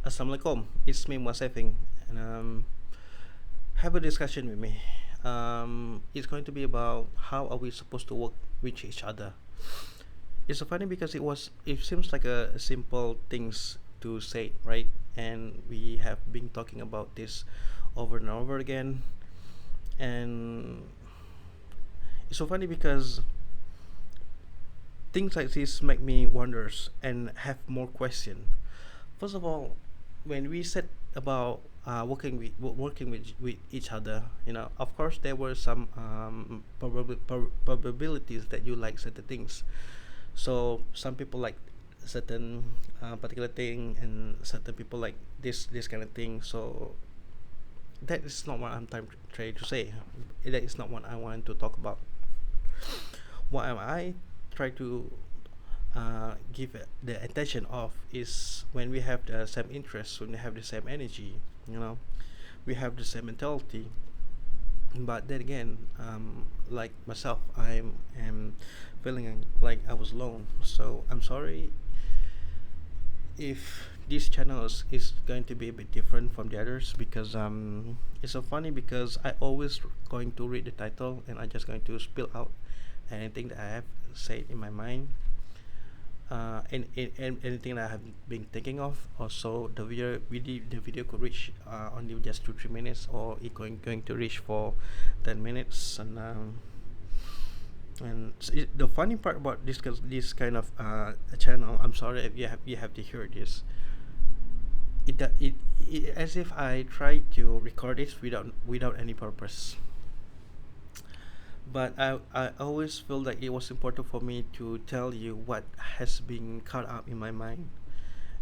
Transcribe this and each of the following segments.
Assalamualaikum. It's me Muasefing, and have a discussion with me. It's going to be about how are we supposed to work with each other. It's so funny because it seems like a simple things to say, right? And we have been talking about this over and over again, and it's so funny because things like this make me wonders and have more question. First of all, when we said about working with each other, of course there were some probabilities that you like certain things. So some people like certain particular thing, and certain people like this kind of thing. So that is not what I'm trying to say. That is not what I want to talk about. What am I try to give it the attention of is when we have the same interests, when we have the same energy, you know, we have the same mentality. But then again, like myself, am feeling like I was alone. So I'm sorry if this channel is going to be a bit different from the others, because it's so funny because I always going to read the title and I just going to spill out anything that I have said in my mind, and anything that I have been thinking of. Also, the video could reach only just 2 3 minutes, or it going to reach for 10 minutes. And the funny part about this kind of channel, I'm sorry if you have to hear this. It as if I try to record this without any purpose. But I always feel that it was important for me to tell you what has been caught up in my mind.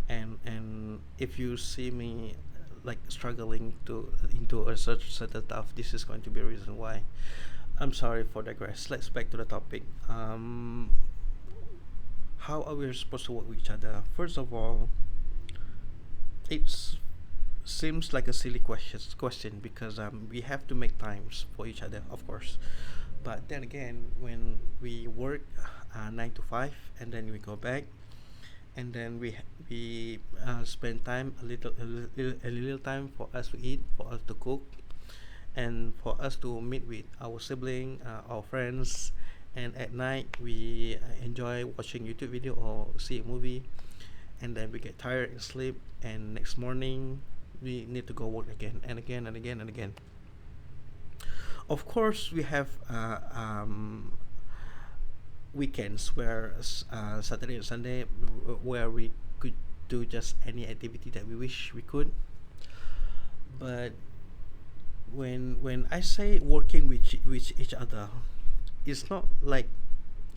And if you see me like struggling to into a certain stuff, this is going to be a reason why. I'm sorry for digress. Let's back to the topic. How are we supposed to work with each other? First of all, it seems like a silly question because we have to make times for each other, of course. But then again, when we work 9 to 5, and then we go back, and then we spend time a little time for us to eat, for us to cook, and for us to meet with our sibling, our friends. And at night we enjoy watching YouTube video or see a movie, and then we get tired and sleep, and next morning we need to go work again and again and again and again. Of course, we have weekends where Saturday and Sunday, where we could do just any activity that we wish we could. But when I say working with each other, it's not like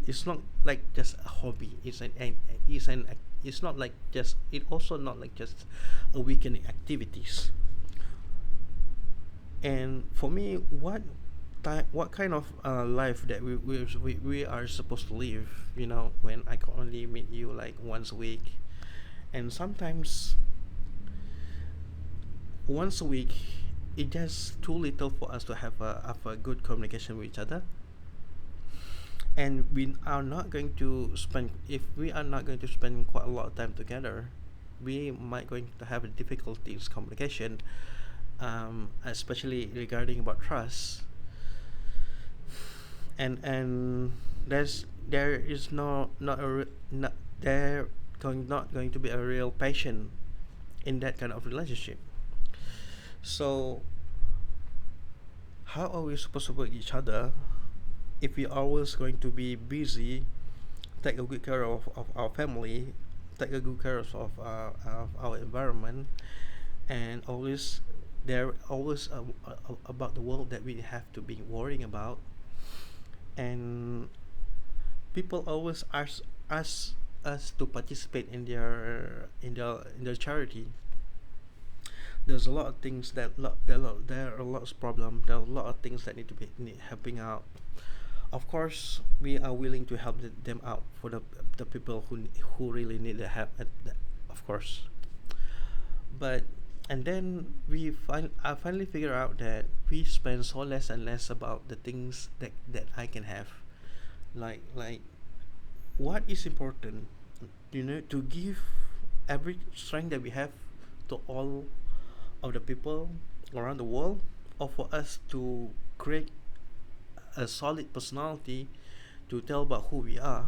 it's not like just a hobby. It's not like just it also not like just a weekend activities. And for me, what kind of life that we are supposed to live, when I can only meet you like once a week, and sometimes once a week, it just too little for us to have a good communication with each other. And we are not going to spend if we are not going to spend quite a lot of time together, we might going to have difficulties communication, especially regarding about trust. And there is no not a not there going not going to be a real passion in that kind of relationship. So how are we supposed to work each other if we always going to be busy, take a good care of our family, take a good care of our environment, and always there always about the world that we have to be worrying about. And people always ask us to participate in their charity. There's a lot of things there are a lot of problem, there are a lot of things that need to be helping out. Of course, we are willing to help them out for the people who really need the help of course. But and then I finally figure out that we spend so less and less about the things that I can have, like what is important, to give every strength that we have to all of the people around the world, or for us to create a solid personality to tell about who we are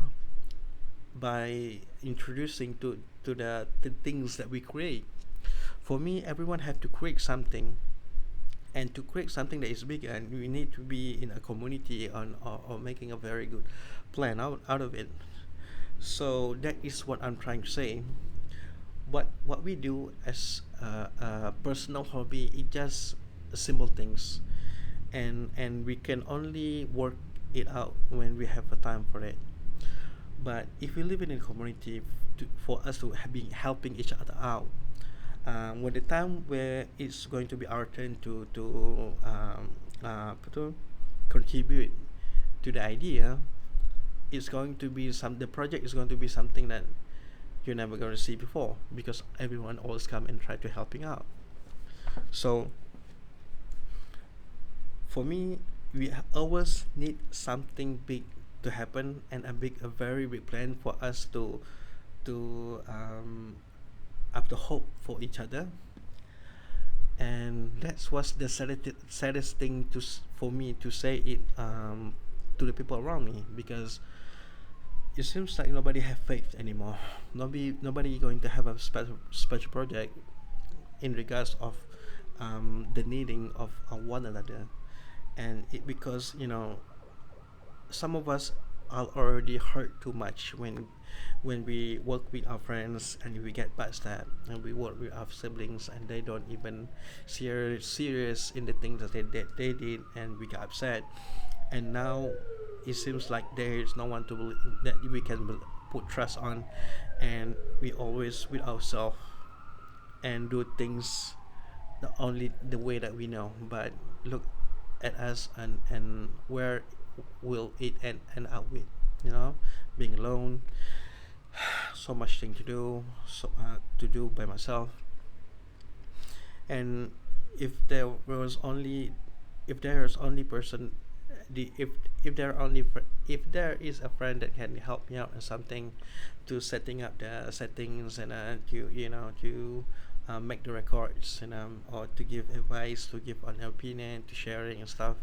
by introducing to the things that we create. For me, everyone have to create something, and to create something that is bigger, and we need to be in a community on or making a very good plan out of it. So that is what I'm trying to say. What we do as a personal hobby is just simple things, and we can only work it out when we have a time for it. But if we live in a community, for us to be helping each other out, when the time where it's going to be our turn to contribute to the idea, it's going to be the project is going to be something that you're never going to see before, because everyone always come and try to helping out. So for me, we always need something big to happen, and a very big plan for us to have the hope for each other. And that's what's the saddest thing for me to say it, to the people around me, because it seems like nobody have faith anymore. Nobody going to have a special project in regards of the needing of one another. And it, because some of us are already hurt too much when we work with our friends and we get backstabbed, and we work with our siblings and they don't even serious in the things that they did, and we got upset. And now it seems like there is no one that we can put trust on, and we always with ourselves and do things only the way that we know. But look at us, and where will it end up with, being alone, so much thing to do, to do by myself. And if there was only if there is only person the if there only if there is a friend that can help me out in something, to setting up the settings, and to make the records, or to give advice, to give an opinion, to sharing and stuff.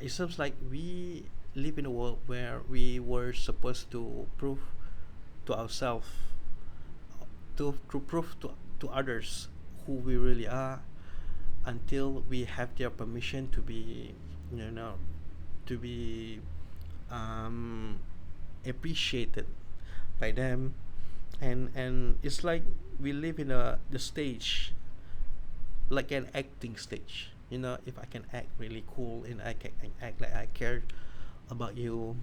It seems like we live in a world where we were supposed to prove to ourselves, to prove to others who we really are, until we have their permission to be, you know to be um, appreciated by them. And it's like we live in the stage, like an acting stage. If I can act really cool, and I can act like I care about you,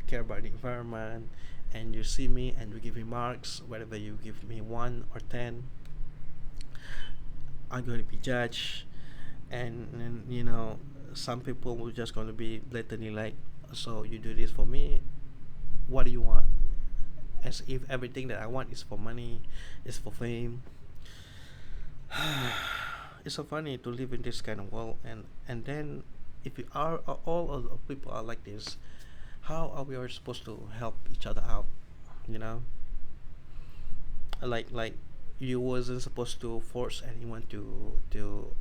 care about the environment, and you see me and you give me marks, whatever you give me, 1 or 10, I'm going to be judged. And some people will just going to be blatantly like, so you do this for me, what do you want? As if everything that I want is for money, is for fame. It's so funny to live in this kind of world. And then, if you are all of the people are like this, how are we all supposed to help each other out? you know like you wasn't supposed to force anyone to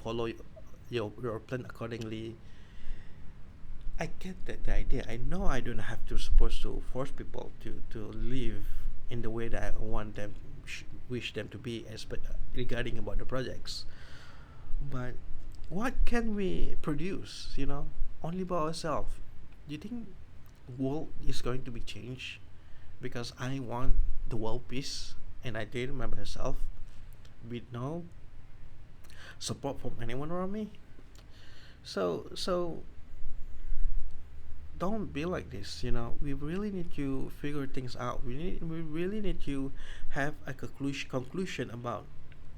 follow your plan accordingly. I get that the idea. I know I don't have to supposed to force people to live in the way that I want them, wish them to be, as regarding about the projects. But what can we produce? Only by ourselves. Do you think world is going to be changed because I want the world peace and I did it by myself with no support from anyone around me? So don't be like this. We really need to figure things out. We really need to have a conclusion about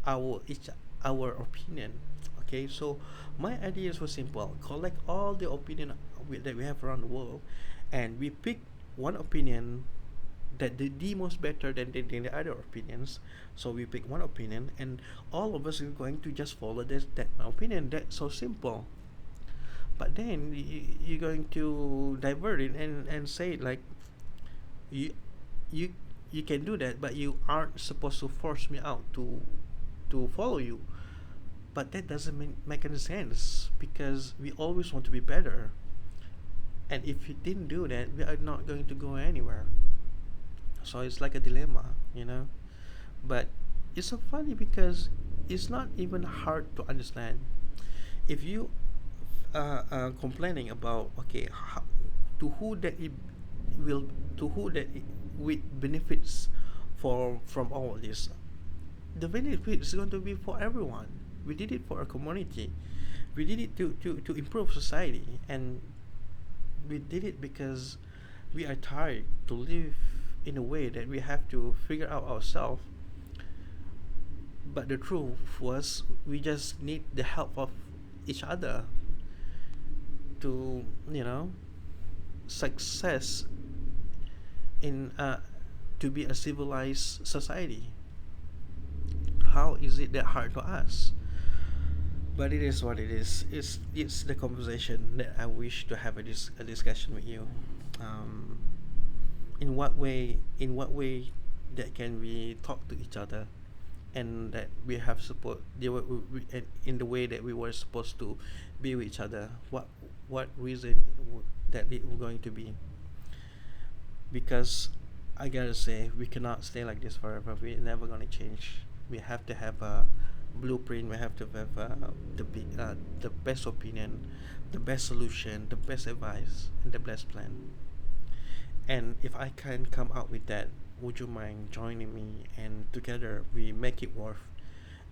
our opinion. Okay, so my ideas were simple: collect all the opinion that we have around the world, and we pick one opinion that the most better than the other opinions. So we pick one opinion, and all of us are going to just follow that opinion. That's so simple. But then you're going to divert it and say it like, you you you can do that, but you aren't supposed to force me out to follow you. But that doesn't make any sense, because we always want to be better. And if you didn't do that, we are not going to go anywhere. So it's like a dilemma, you know. But it's so funny because it's not even hard to understand. If you complaining about, okay, to who that it will, to who that it with benefits from all this, the benefit is going to be for everyone. We did it for our community. We did it to improve society, and we did it because we are tired to live in a way that we have to figure out ourselves. But the truth was, we just need the help of each other to, you know, success in to be a civilized society. How is it that hard to us? But it is what it is. It's the conversation that I wish to have a discussion with you. Um, in what way that can we talk to each other, and that we have support and in the way that we were supposed to be with each other. What reason that it was going to be? Because I gotta say, we cannot stay like this forever. We're never gonna change. We have to have a blueprint. We have to have the best opinion, the best solution, the best advice, and the best plan. And if I can come out with that, would you mind joining me? And together we make it worth.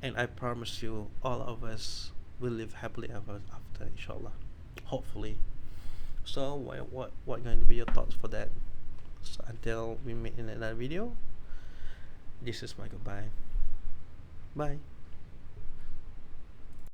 And I promise you, all of us will live happily ever after, inshallah. Hopefully. So, what going to be your thoughts for that? So until we meet in another video, this is my goodbye. Bye.